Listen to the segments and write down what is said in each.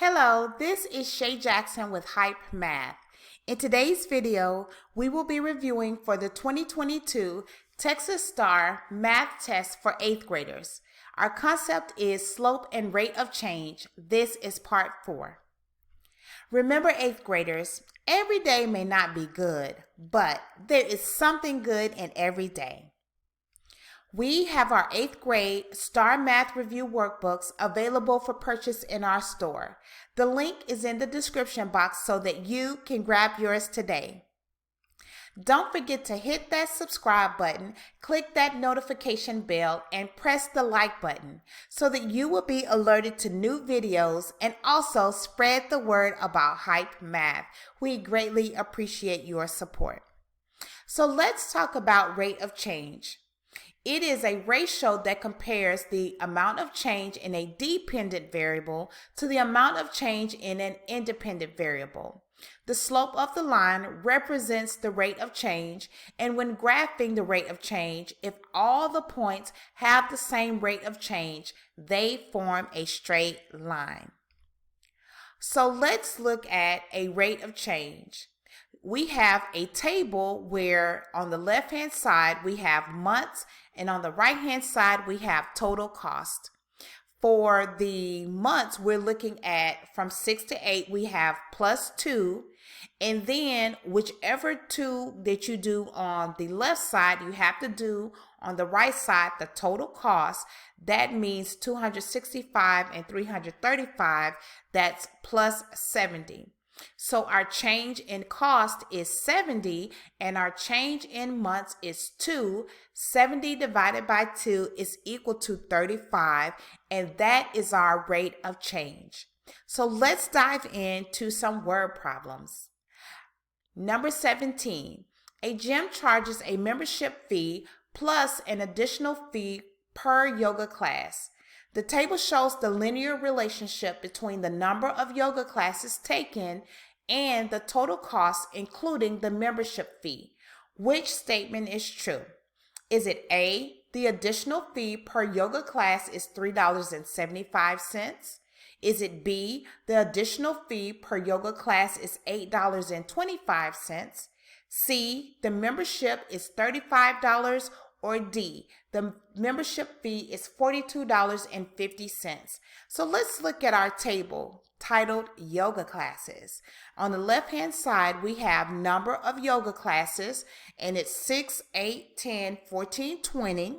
Hello, this is Shay Jackson with Hype Math. In today's video, we will be reviewing for the 2022 Texas STAAR math test for 8th graders. Our concept is slope and rate of change. This is part 4. Remember 8th graders, every day may not be good, but there is something good in every day. We have our 8th grade STAAR Math Review Workbooks available for purchase in our store. The link is in the description box so that you can grab yours today. Don't forget to hit that subscribe button, click that notification bell, and press the like button so that you will be alerted to new videos, and also spread the word about Hype Math. We greatly appreciate your support. So let's talk about rate of change. It is a ratio that compares the amount of change in a dependent variable to the amount of change in an independent variable. The slope of the line represents the rate of change, and when graphing the rate of change, if all the points have the same rate of change, they form a straight line. So let's look at a rate of change. We have a table where on the left-hand side we have months, and on the right-hand side we have total cost. For the months, we're looking at from 6 to 8, we have +2, and then whichever 2 that you do on the left side, you have to do on the right side the total cost. That means 265 and 335, that's +70. So our change in cost is 70, and our change in months is 2. 70 divided by 2 is equal to 35, and that is our rate of change. So let's dive into some word problems. Number 17, a gym charges a membership fee plus an additional fee per yoga class. The table shows the linear relationship between the number of yoga classes taken and the total cost, including the membership fee. Which statement is true? Is it A, the additional fee per yoga class is $3.75? Is it B, the additional fee per yoga class is $8.25? C, the membership is $35? Or D, the membership fee is $42.50. So let's look at our table titled Yoga Classes. On the left-hand side, we have number of yoga classes, and it's 6, 8, 10, 14, 20.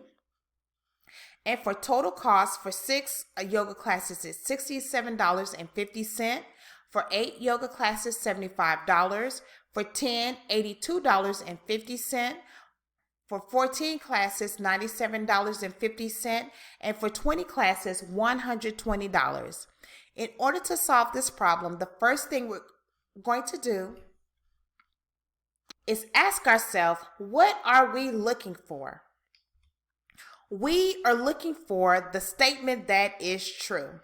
And for total cost for 6 yoga classes is $67.50. For 8 yoga classes, $75. For 10, $82.50. For 14 classes, $97.50, and for 20 classes, $120. In order to solve this problem, the first thing we're going to do is ask ourselves, what are we looking for? We are looking for the statement that is true.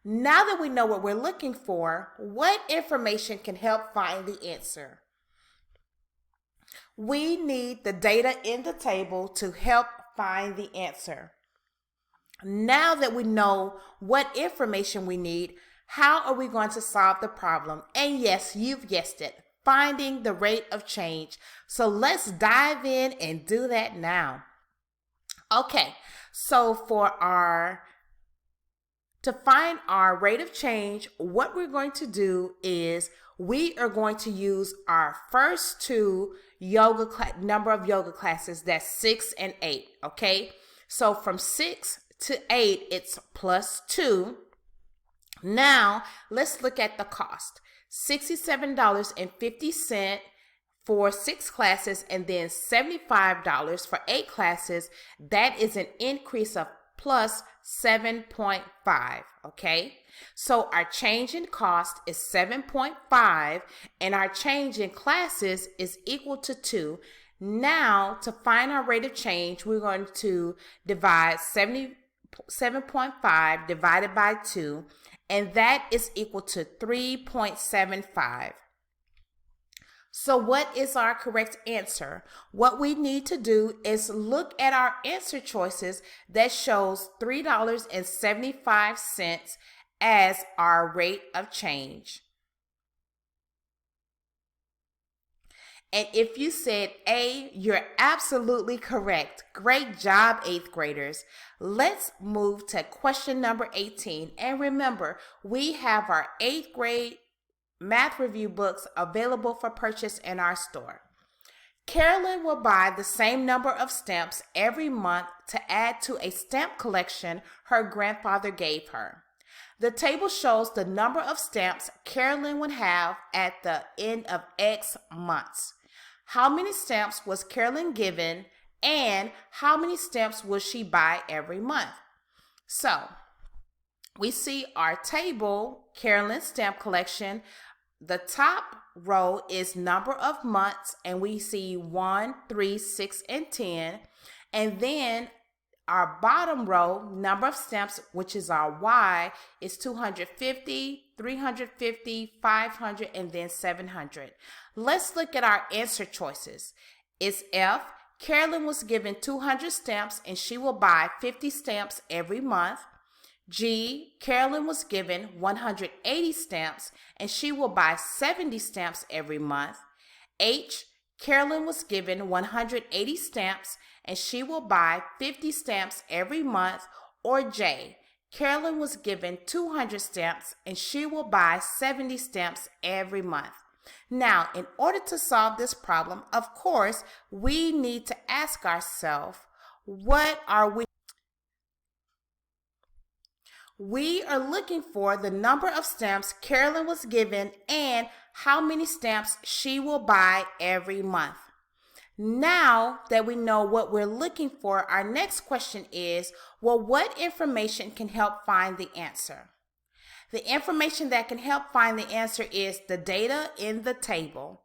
Now that we know what we're looking for, what information can help find the answer? We need the data in the table to help find the answer. Now that we know what information we need, how are we going to solve the problem? And yes, you've guessed it, finding the rate of change. So let's dive in and do that now. Okay, so to find our rate of change, what we're going to do is we are going to use our first 2 number of yoga classes, that's 6 and 8, okay? So from 6 to 8, it's +2. Now, let's look at the cost. $67.50 for 6 classes, and then $75 for 8 classes. That is an increase of +7.5, okay? So our change in cost is 7.5, and our change in classes is equal to 2. Now, to find our rate of change, we're going to divide 7.5 divided by 2, and that is equal to 3.75. So what is our correct answer? What we need to do is look at our answer choices that shows $3.75 as our rate of change. And if you said A, you're absolutely correct. Great job, 8th graders. Let's move to question number 18. And remember, we have our 8th grade math review books available for purchase in our store. Carolyn will buy the same number of stamps every month to add to a stamp collection her grandfather gave her. The table shows the number of stamps Carolyn would have at the end of X months. How many stamps was Carolyn given, and how many stamps will she buy every month? So, we see our table, Carolyn's stamp collection. The top row is number of months, and we see 1, 3, 6, and 10. And then our bottom row, number of stamps, which is our Y, is 250, 350, 500, and then 700. Let's look at our answer choices. It's F. Carolyn was given 200 stamps and she will buy 50 stamps every month. G. Carolyn was given 180 stamps and she will buy 70 stamps every month. H. Carolyn was given 180 stamps and she will buy 50 stamps every month. Or J. Carolyn was given 200 stamps and she will buy 70 stamps every month. Now, in order to solve this problem, of course, we need to ask ourselves, what are we? We are looking for the number of stamps Carolyn was given and how many stamps she will buy every month. Now that we know what we're looking for, our next question is, well, what information can help find the answer? The information that can help find the answer is the data in the table.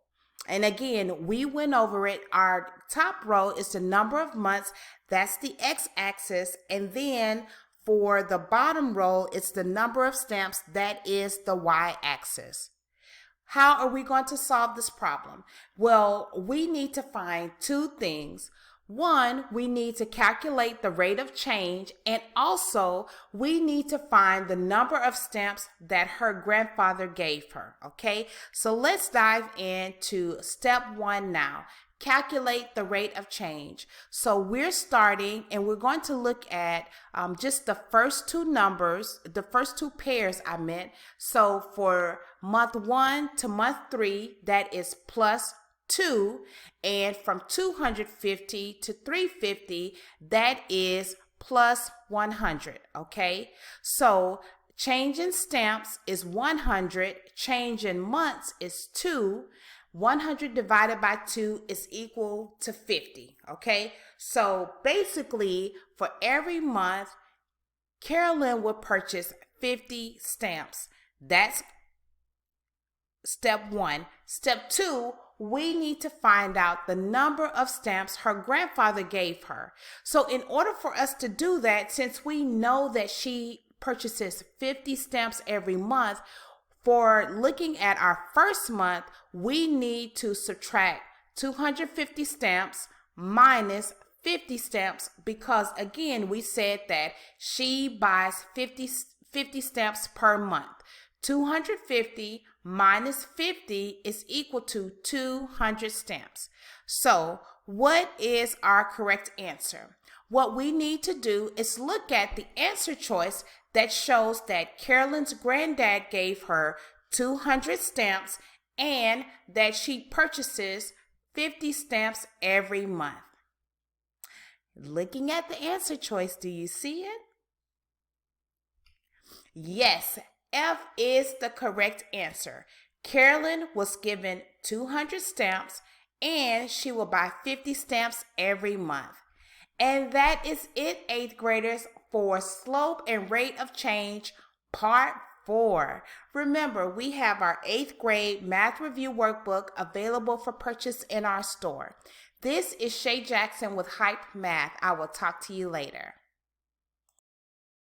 And again, we went over it. Our top row is the number of months. That's the x-axis. And then for the bottom row, it's the number of stamps. That is the y-axis. How are we going to solve this problem? Well, we need to find two things. One, we need to calculate the rate of change, and also we need to find the number of stamps that her grandfather gave her, okay? So let's dive into step 1 now. Calculate the rate of change. So we're starting and we're going to look at just the first two numbers, the first two pairs I meant. So for month 1 to month 3, that is plus 2, and from 250 to 350, that is plus 100, okay? So change in stamps is 100, change in months is 2, 100 divided by 2 is equal to 50, okay? So basically, for every month, Carolyn would purchase 50 stamps. That's step 1. Step 2, we need to find out the number of stamps her grandfather gave her. So in order for us to do that, since we know that she purchases 50 stamps every month, for looking at our first month, we need to subtract 250 stamps minus 50 stamps because, again, we said that she buys 50 stamps per month. 250 minus 50 is equal to 200 stamps. So what is our correct answer? What we need to do is look at the answer choice that shows that Carolyn's granddad gave her 200 stamps and that she purchases 50 stamps every month. Looking at the answer choice, do you see it? Yes, F is the correct answer. Carolyn was given 200 stamps and she will buy 50 stamps every month. And that is it, 8th graders, for slope and rate of change part 4. Remember, we have our 8th grade math review workbook available for purchase in our store. This is Shay Jackson with Hype Math. I will talk to you later.